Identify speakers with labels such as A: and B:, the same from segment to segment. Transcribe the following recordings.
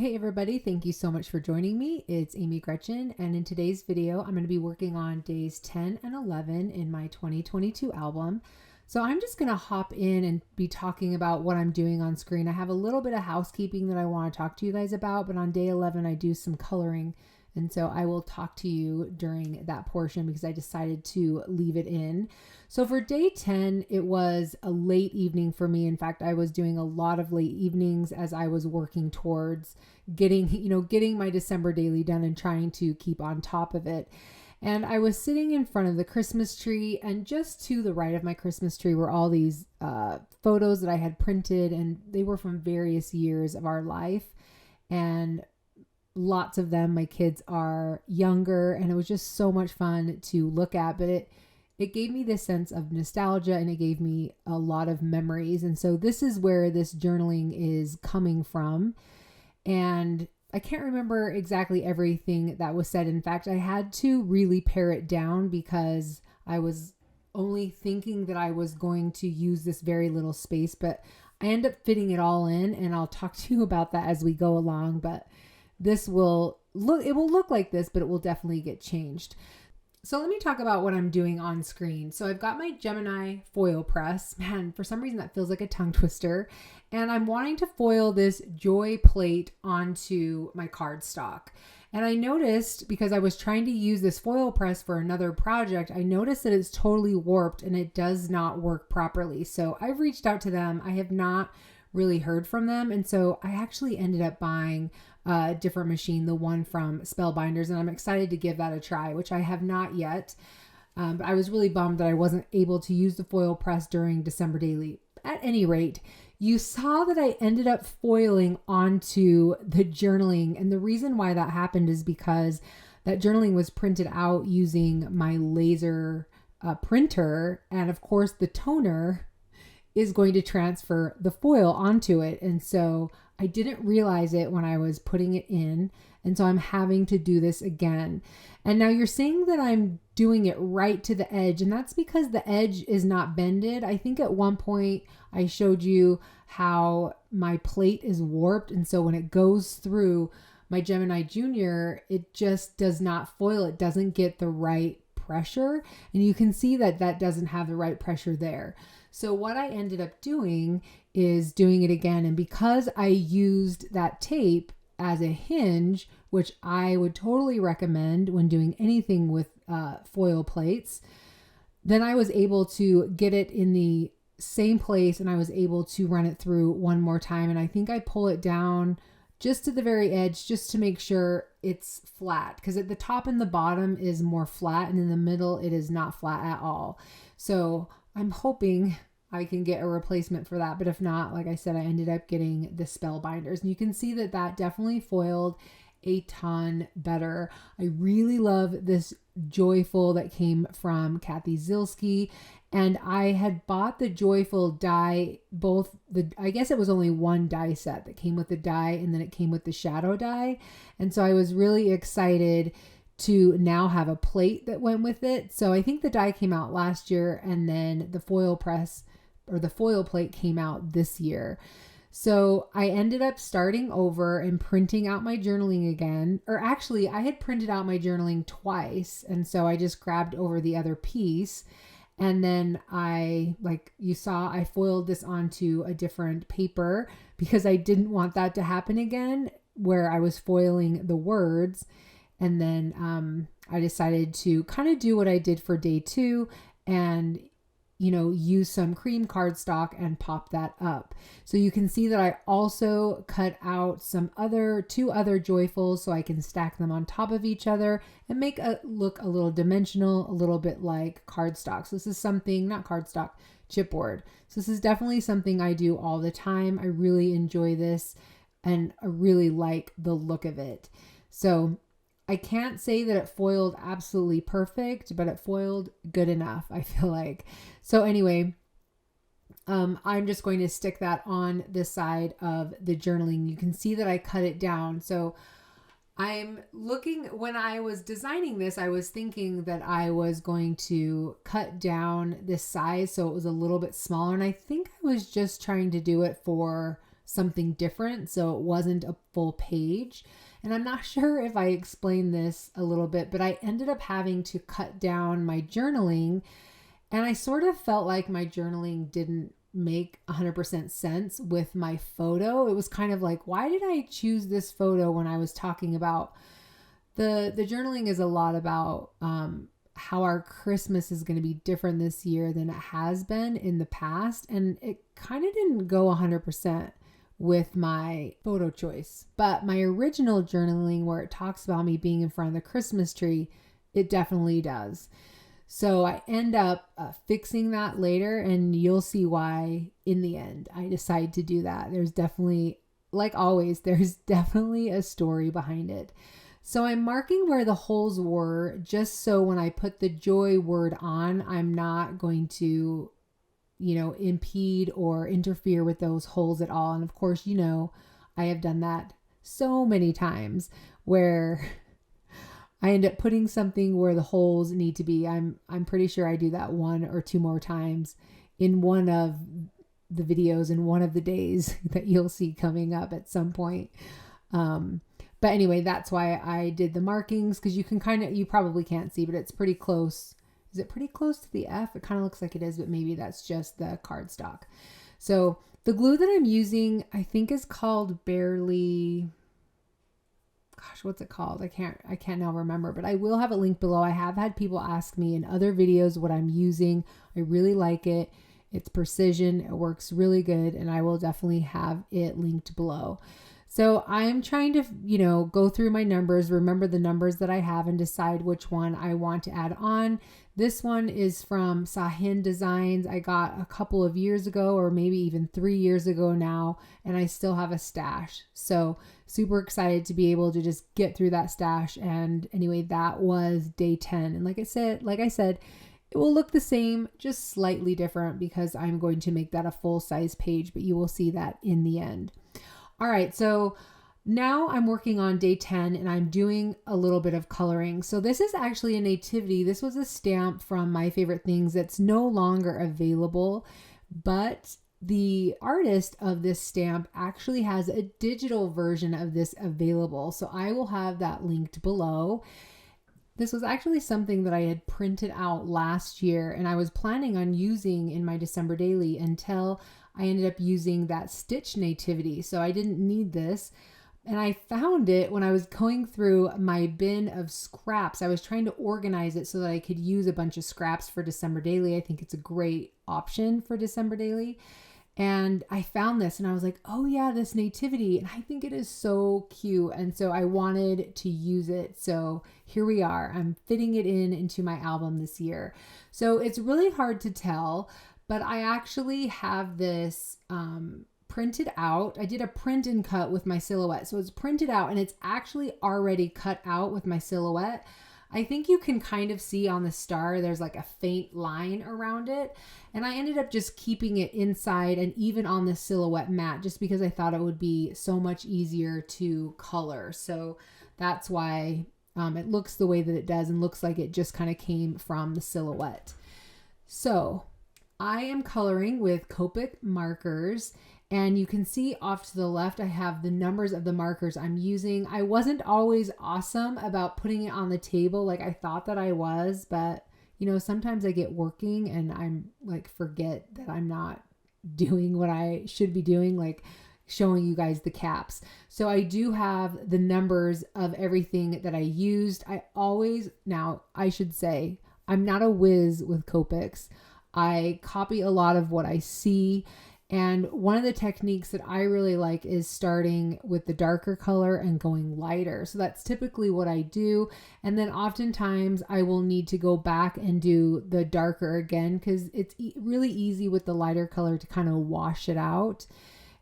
A: Hey everybody, thank you so much for joining me. It's Amy Gretchen, and in today's video, I'm going to be working on days 10 and 11 in my 2022 album. So I'm just going to hop in and be talking about what I'm doing on screen. I have a little bit of housekeeping that I want to talk to you guys about, but on day 11, I do some coloring. And so I will talk to you during that portion because I decided to leave it in. So for day 10, it was a late evening for me. In fact, I was doing a lot of late evenings as I was working towards getting my December daily done and trying to keep on top of it. And I was sitting in front of the Christmas tree, and just to the right of my Christmas tree were all these photos that I had printed, and they were from various years of our life. And lots of them, my kids are younger, and it was just so much fun to look at, but it gave me this sense of nostalgia, and it gave me a lot of memories. And so this is where this journaling is coming from. And I can't remember exactly everything that was said. In fact, I had to really pare it down because I was only thinking that I was going to use this very little space, but I end up fitting it all in, and I'll talk to you about that as we go along. But it will look like this, but it will definitely get changed. So let me talk about what I'm doing on screen. So I've got my Gemini Foilpress. Man, for some reason that feels like a tongue twister. And I'm wanting to foil this joy plate onto my cardstock. And I noticed, because I was trying to use this foil press for another project, I noticed that it's totally warped and it does not work properly. So I've reached out to them. I have not really heard from them. And so I actually ended up buying a different machine, the one from Spellbinders, and I'm excited to give that a try, which I have not yet. But I was really bummed that I wasn't able to use the foil press during December Daily. At any rate, you saw that I ended up foiling onto the journaling, and the reason why that happened is because that journaling was printed out using my laser printer, and of course the toner is going to transfer the foil onto it. And so I didn't realize it when I was putting it in. And so I'm having to do this again. And now you're saying that I'm doing it right to the edge. And that's because the edge is not bended. I think at one point I showed you how my plate is warped. And so when it goes through my Gemini Junior, it just does not foil. It doesn't get the right pressure. And you can see that that doesn't have the right pressure there. So what I ended up doing is doing it again. And because I used that tape as a hinge, which I would totally recommend when doing anything with foil plates, then I was able to get it in the same place, and I was able to run it through one more time. And I think I pull it down just to the very edge, just to make sure it's flat, because at the top and the bottom is more flat, and in the middle it is not flat at all. So I'm hoping I can get a replacement for that. But if not, like I said, I ended up getting the Spellbinders. And you can see that that definitely foiled a ton better. I really love this Joyful that came from Kathy Zilski. And I had bought the Joyful die, I guess it was only one die set that came with the die, and then it came with the shadow die. And so I was really excited to now have a plate that went with it. So I think the die came out last year, and then the foil press or the foil plate came out this year. So I ended up starting over and printing out my journaling again. Or actually, I had printed out my journaling twice. And so I just grabbed over the other piece. And then like you saw, I foiled this onto a different paper because I didn't want that to happen again, where I was foiling the words. And then I decided to kind of do what I did for day 2 and use some cream cardstock and pop that up. So you can see that I also cut out two other Joyfuls so I can stack them on top of each other and make it look a little dimensional, a little bit like cardstock. So this is something, not cardstock, chipboard. So this is definitely something I do all the time. I really enjoy this, and I really like the look of it. So I can't say that it foiled absolutely perfect, but it foiled good enough, I feel like. So anyway, I'm just going to stick that on the side of the journaling. You can see that I cut it down. So when I was designing this, I was thinking that I was going to cut down this size so it was a little bit smaller. And I think I was just trying to do it for something different. So it wasn't a full page. And I'm not sure if I explained this a little bit, but I ended up having to cut down my journaling. And I sort of felt like my journaling didn't make 100% sense with my photo. It was kind of like, why did I choose this photo when I was talking about the journaling is a lot about how our Christmas is going to be different this year than it has been in the past. And it kind of didn't go 100% with my photo choice. But my original journaling, where it talks about me being in front of the Christmas tree, it definitely does. So I end up fixing that later, and you'll see why in the end I decide to do that. There's definitely, like always, there's definitely a story behind it. So I'm marking where the holes were, just so when I put the joy word on, I'm not going to, impede or interfere with those holes at all. And of course, I have done that so many times where I end up putting something where the holes need to be. I'm pretty sure I do that 1 or 2 more times in one of the videos in one of the days that you'll see coming up at some point. But anyway, that's why I did the markings, because you probably can't see, but it's pretty close. Is it pretty close to the F? It kind of looks like it is, but maybe that's just the cardstock. So the glue that I'm using, I think is called Barely. Gosh, what's it called? I can't now remember, but I will have a link below. I have had people ask me in other videos what I'm using. I really like it. It's precision. It works really good, and I will definitely have it linked below. So I'm trying to, go through my numbers, remember the numbers that I have, and decide which one I want to add on. This one is from Sahin Designs. I got a couple of years ago, or maybe even 3 years ago now, and I still have a stash. So super excited to be able to just get through that stash. And anyway, that was day 10. And like I said, it will look the same, just slightly different, because I'm going to make that a full size page, but you will see that in the end. All right, so now I'm working on day 10, and I'm doing a little bit of coloring. So this is actually a Nativity. This was a stamp from My Favorite Things that's no longer available, but the artist of this stamp actually has a digital version of this available. So I will have that linked below. This was actually something that I had printed out last year, and I was planning on using in my December daily until I ended up using that stitch Nativity. So I didn't need this. And I found it when I was going through my bin of scraps. I was trying to organize it so that I could use a bunch of scraps for December daily. I think it's a great option for December daily. And I found this and I was like, oh yeah, this Nativity. And I think it is so cute. And so I wanted to use it. So here we are. I'm fitting it into my album this year. So it's really hard to tell, but I actually have this printed out. I did a print and cut with my silhouette. So it's printed out and it's actually already cut out with my silhouette. I think you can kind of see on the star, there's like a faint line around it. And I ended up just keeping it inside and even on the silhouette mat, just because I thought it would be so much easier to color. So that's why it looks the way that it does and looks like it just kind of came from the silhouette. So I am coloring with Copic markers. And you can see off to the left, I have the numbers of the markers I'm using. I wasn't always awesome about putting it on the table like I thought that I was, but sometimes I get working and I'm like, forget that I'm not doing what I should be doing, like showing you guys the caps. So I do have the numbers of everything that I used. Now I should say, I'm not a whiz with Copics. I copy a lot of what I see. And one of the techniques that I really like is starting with the darker color and going lighter. So that's typically what I do. And then oftentimes I will need to go back and do the darker again, because it's really easy with the lighter color to kind of wash it out.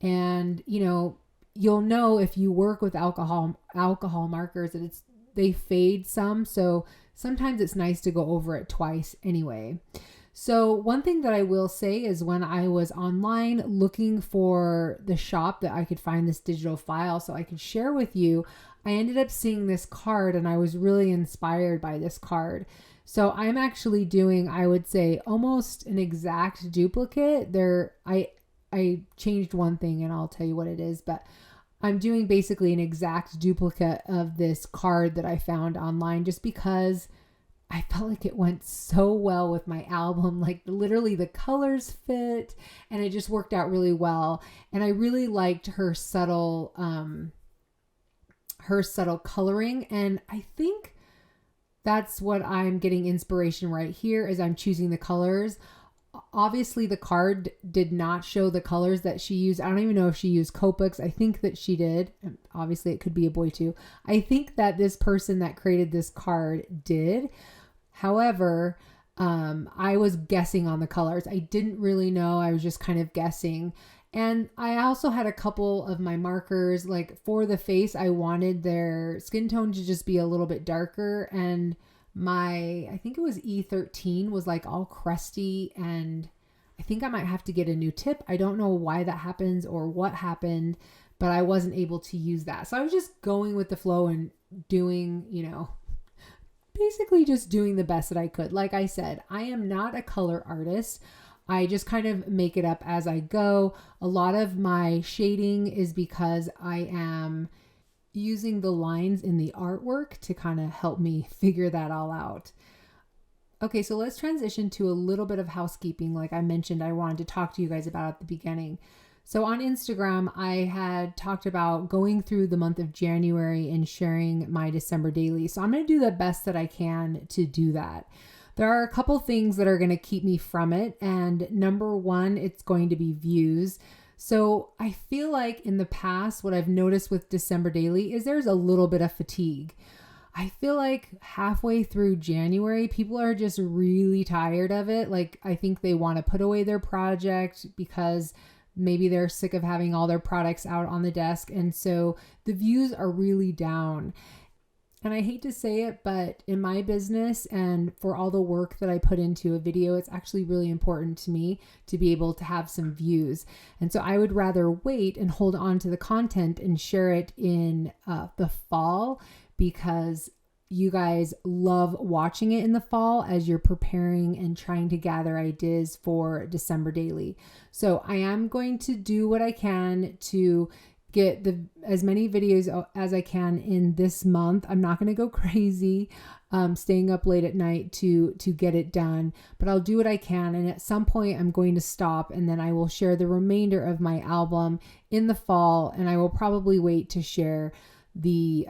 A: And, you'll know if you work with alcohol markers that they fade some. So sometimes it's nice to go over it twice anyway. So one thing that I will say is when I was online looking for the shop that I could find this digital file so I could share with you, I ended up seeing this card and I was really inspired by this card. So I'm actually doing, I would say, almost an exact duplicate. I changed one thing and I'll tell you what it is, but I'm doing basically an exact duplicate of this card that I found online just because I felt like it went so well with my album. Like literally the colors fit and it just worked out really well. And I really liked her subtle coloring. And I think that's what I'm getting inspiration right here as I'm choosing the colors. Obviously the card did not show the colors that she used. I don't even know if she used Copics. I think that she did. Obviously it could be a boy too. I think that this person that created this card did. However, I was guessing on the colors. I didn't really know. I was just kind of guessing. And I also had a couple of my markers, like for the face, I wanted their skin tone to just be a little bit darker. And I think it was E13 was like all crusty, and I think I might have to get a new tip. I don't know why that happens or what happened, but I wasn't able to use that. So I was just going with the flow and doing, basically just doing the best that I could. Like I said, I am not a color artist. I just kind of make it up as I go. A lot of my shading is because I am using the lines in the artwork to kind of help me figure that all out. Okay, so let's transition to a little bit of housekeeping. Like I mentioned, I wanted to talk to you guys about at the beginning. So on Instagram, I had talked about going through the month of January and sharing my December daily. So I'm going to do the best that I can to do that. There are a couple things that are going to keep me from it. And number one, it's going to be views. So I feel like in the past, what I've noticed with December daily is there's a little bit of fatigue. I feel like halfway through January, people are just really tired of it. Like I think they want to put away their project because maybe they're sick of having all their products out on the desk. And so the views are really down. And I hate to say it, but in my business and for all the work that I put into a video, it's actually really important to me to be able to have some views. And so I would rather wait and hold on to the content and share it in the fall, because you guys love watching it in the fall as you're preparing and trying to gather ideas for December daily. So I am going to do what I can to get as many videos as I can in this month. I'm not going to go crazy staying up late at night to get it done, but I'll do what I can. And at some point I'm going to stop, and then I will share the remainder of my album in the fall. And I will probably wait to share the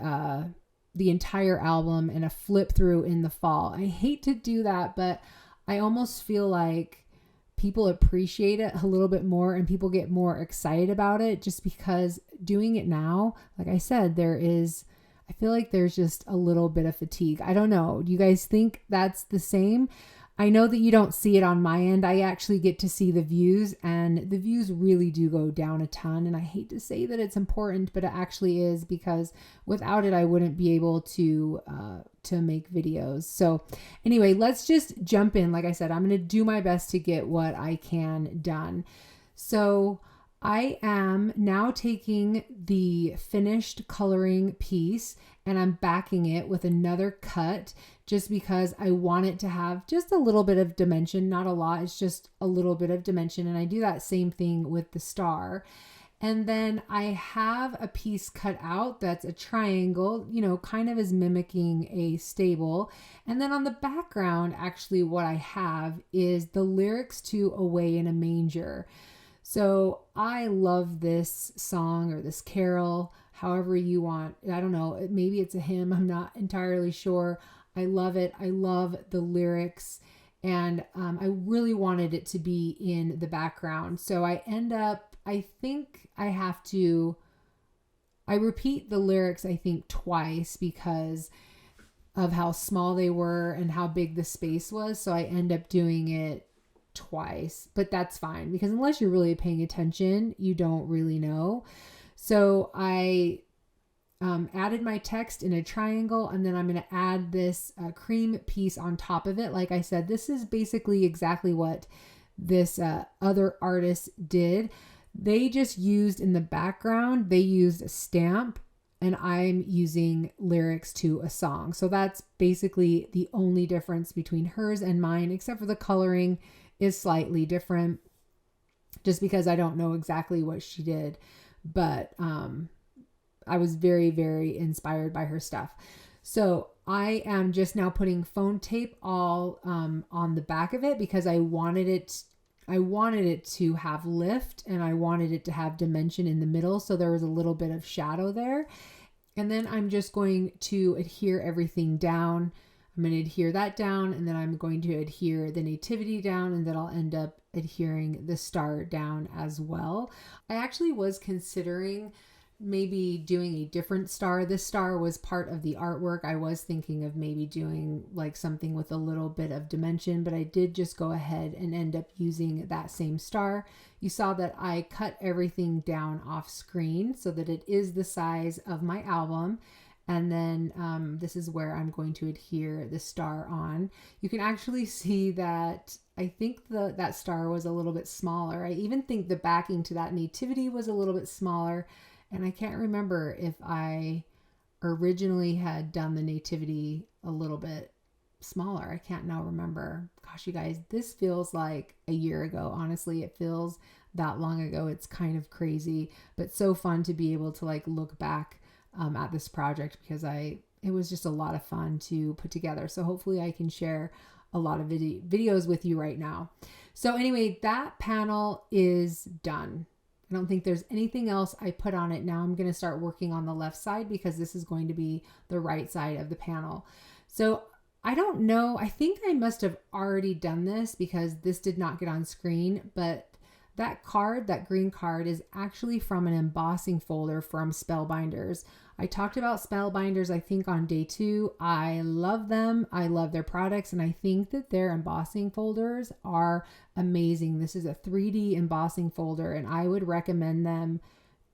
A: entire album and a flip through in the fall. I hate to do that, but I almost feel like people appreciate it a little bit more and people get more excited about it just because doing it now, like I said, I feel like there's just a little bit of fatigue. I don't know. Do you guys think that's the same? I know that you don't see it on my end. I actually get to see the views, and the views really do go down a ton. And I hate to say that it's important, but it actually is, because without it, I wouldn't be able to make videos. So anyway, let's just jump in. Like I said, I'm going to do my best to get what I can done. So I am now taking the finished coloring piece and I'm backing it with another cut, just because I want it to have just a little bit of dimension, not a lot. It's just a little bit of dimension. And I do that same thing with the star. And then I have a piece cut out that's a triangle, kind of is mimicking a stable. And then on the background, actually what I have is the lyrics to Away in a Manger. So I love this song or this carol, however you want. I don't know, maybe it's a hymn. I'm not entirely sure. I love it. I love the lyrics, and I really wanted it to be in the background. So I think I repeat the lyrics, I think twice, because of how small they were and how big the space was. So I end up doing it twice, but that's fine, because unless you're really paying attention, you don't really know. So I added my text in a triangle, and then I'm going to add this cream piece on top of it. Like I said, this is basically exactly what this other artist did. They just used in the background, they used a stamp, and I'm using lyrics to a song. So that's basically the only difference between hers and mine, except for the coloring is slightly different. just because I don't know exactly what she did, but I was very, very inspired by her stuff. So I am just now putting foam tape all on the back of it because I wanted it to have lift, and I wanted it to have dimension in the middle, so there was a little bit of shadow there. And then I'm just going to adhere everything down. I'm going to adhere that down, and then I'm going to adhere the nativity down, and then I'll end up adhering the star down as well. I actually was considering maybe doing a different star. This star was part of the artwork. I was thinking of maybe doing like something with a little bit of dimension, but I did just go ahead and end up using that same star. You saw that I cut everything down off screen so that it is the size of my album. And then this is where I'm going to adhere the star on. You can actually see that I think that star was a little bit smaller. I even think the backing to that nativity was a little bit smaller. And I can't remember if I originally had done the nativity a little bit smaller. I can't now remember. Gosh, you guys, this feels like a year ago. Honestly, it feels that long ago. It's kind of crazy, but so fun to be able to like look back at this project because it was just a lot of fun to put together. So hopefully I can share a lot of videos with you right now. So anyway, that panel is done. I don't think there's anything else I put on it. Now I'm going to start working on the left side because this is going to be the right side of the panel. So I don't know. I think I must have already done this because this did not get on screen, but that card, that green card, is actually from an embossing folder from Spellbinders. I talked about Spellbinders, I think, on day 2. I love them. I love their products, and I think that their embossing folders are amazing. This is a 3D embossing folder, and I would recommend them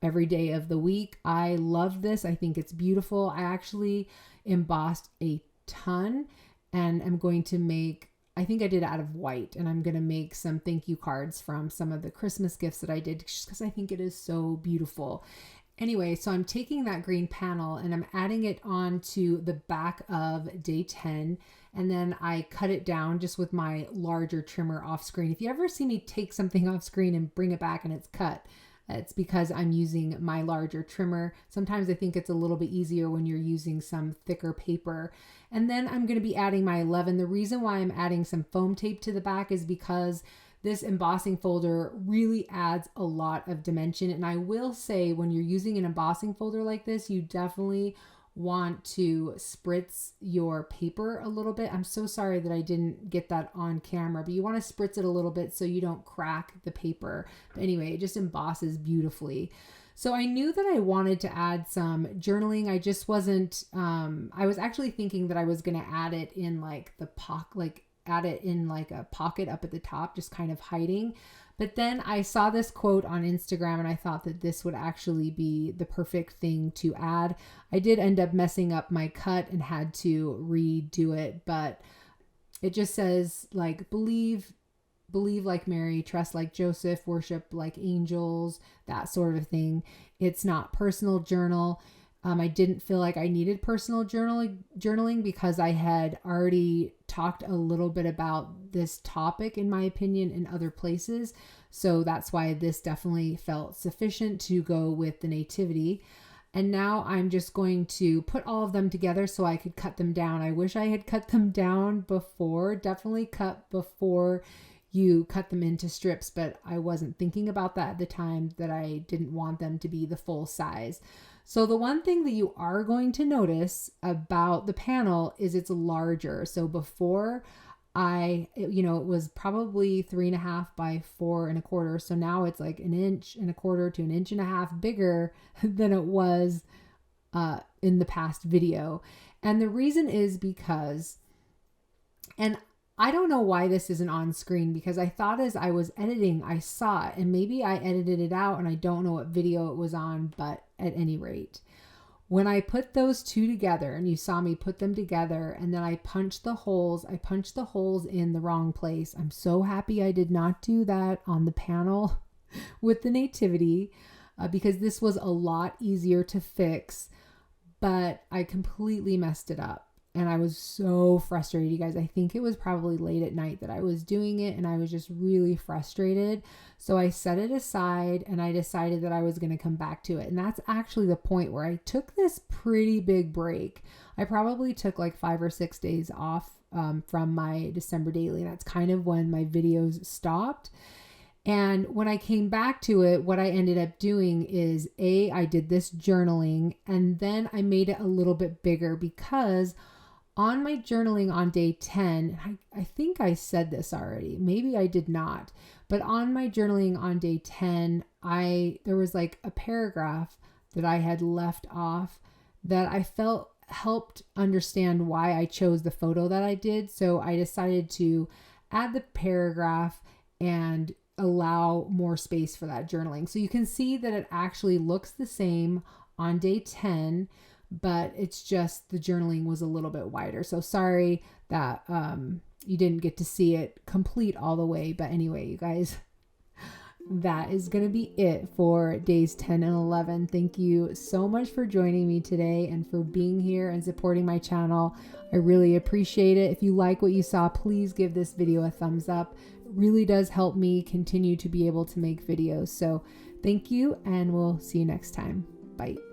A: every day of the week. I love this. I think it's beautiful. I actually embossed a ton, and I'm going to make, I think I did it out of white, and I'm going to make some thank you cards from some of the Christmas gifts that I did just because I think it is so beautiful. Anyway, so I'm taking that green panel and I'm adding it onto the back of day 10, and then I cut it down just with my larger trimmer off screen. If you ever see me take something off screen and bring it back and it's cut, it's because I'm using my larger trimmer. Sometimes I think it's a little bit easier when you're using some thicker paper. And then I'm going to be adding my 11. The reason why I'm adding some foam tape to the back is because this embossing folder really adds a lot of dimension. And I will say, when you're using an embossing folder like this, you definitely want to spritz your paper a little bit. I'm so sorry that I didn't get that on camera, but you want to spritz it a little bit so you don't crack the paper. But anyway, it just embosses beautifully. So I knew that I wanted to add some journaling. I just wasn't, I was actually thinking that I was going to add it in like the pocket, add it in like a pocket up at the top, just kind of hiding. But then I saw this quote on Instagram and I thought that this would actually be the perfect thing to add. I did end up messing up my cut and had to redo it, but it just says like, believe like Mary, trust like Joseph, worship like angels, that sort of thing. It's not personal journal. I didn't feel like I needed personal journaling because I had already talked a little bit about this topic, in my opinion, in other places. So that's why this definitely felt sufficient to go with the nativity. And now I'm just going to put all of them together so I could cut them down. I wish I had cut them down before. Definitely cut before you cut them into strips, but I wasn't thinking about that at the time, that I didn't want them to be the full size. So the one thing that you are going to notice about the panel is it's larger. So before it was probably 3.5 by 4.25. So now it's like 1.25 inches to 1.5 inches bigger than it was in the past video. And the reason is because, and I don't know why this isn't on screen, because I thought as I was editing, I saw it, and maybe I edited it out and I don't know what video it was on, but at any rate, when I put those two together, and you saw me put them together, and then I punched the holes in the wrong place. I'm so happy I did not do that on the panel with the nativity, because this was a lot easier to fix, but I completely messed it up. And I was so frustrated, you guys. I think it was probably late at night that I was doing it, and I was just really frustrated. So I set it aside and I decided that I was going to come back to it. And that's actually the point where I took this pretty big break. I probably took like 5 or 6 days off from my December daily. And that's kind of when my videos stopped. And when I came back to it, what I ended up doing is I did this journaling, and then I made it a little bit bigger because on my journaling on day 10, I think I said this already, maybe I did not, but on my journaling on day 10, there was like a paragraph that I had left off that I felt helped understand why I chose the photo that I did. So I decided to add the paragraph and allow more space for that journaling. So you can see that it actually looks the same on day 10, but it's just the journaling was a little bit wider. So sorry that you didn't get to see it complete all the way. But anyway, you guys, that is going to be it for days 10 and 11. Thank you so much for joining me today and for being here and supporting my channel. I really appreciate it. If you like what you saw, please give this video a thumbs up. It really does help me continue to be able to make videos. So thank you, and we'll see you next time. Bye.